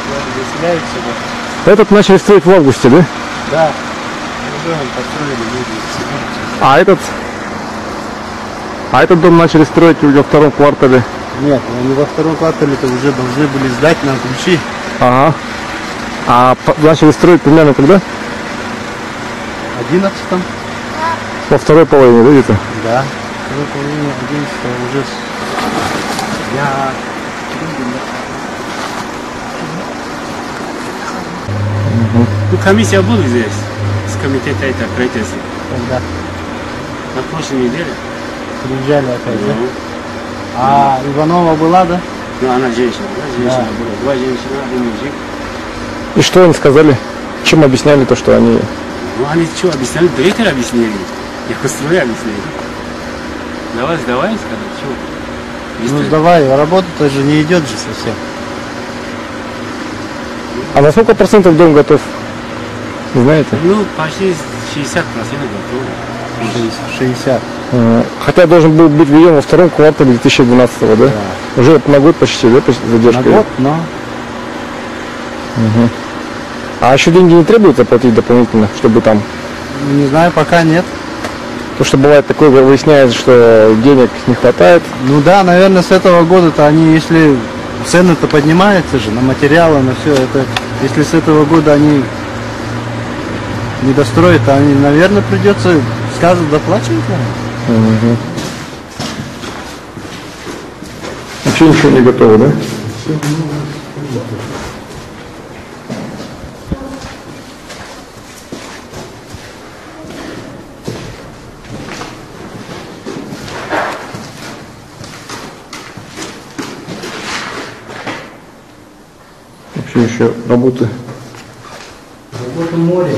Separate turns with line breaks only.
Заселяются, да.
Этот начали строить в августе, да?
Да. Уже построили люди.
А этот дом начали строить уже во втором квартале.
Нет, они во втором квартале-то уже должны были сдать нам ключи.
Ага. Начали строить примерно когда?
11-м.
Во второй половине, да, где-то?
Да. Второй половине 11-го уже. Ну, комиссия была здесь, с комитета это правительства. Когда? На прошлой неделе. Приезжали опять, да? А Иванова была, да? Ну, она женщина, да? Женщина была. Два женщины, один мужик.
И что они сказали? Чем объясняли то, что они...
Ну, они что объясняли? Директор объяснили. Их устроили объяснили. Давай, сказали, что? Ну, сдавай, работа-то же не идет же совсем.
А на сколько процентов дом готов? Не знаете?
Ну, почти 60% готово. 60.
Хотя должен был быть введен во втором квартале 2012, да? Да. Уже на год почти, да, задержка?
На год, но...
Угу. А еще деньги не требуется платить дополнительно, чтобы там...
Не знаю, пока нет.
Потому что бывает такое, выясняется, что денег не хватает.
Ну да, наверное, с этого года-то они, если цены-то поднимаются же на материалы, на все это, если с этого года они не достроят, то они, наверное, придется, скажут, доплачивать, наверное.
Угу. Вообще ничего не готово, да? Вообще еще работы.
Работа море.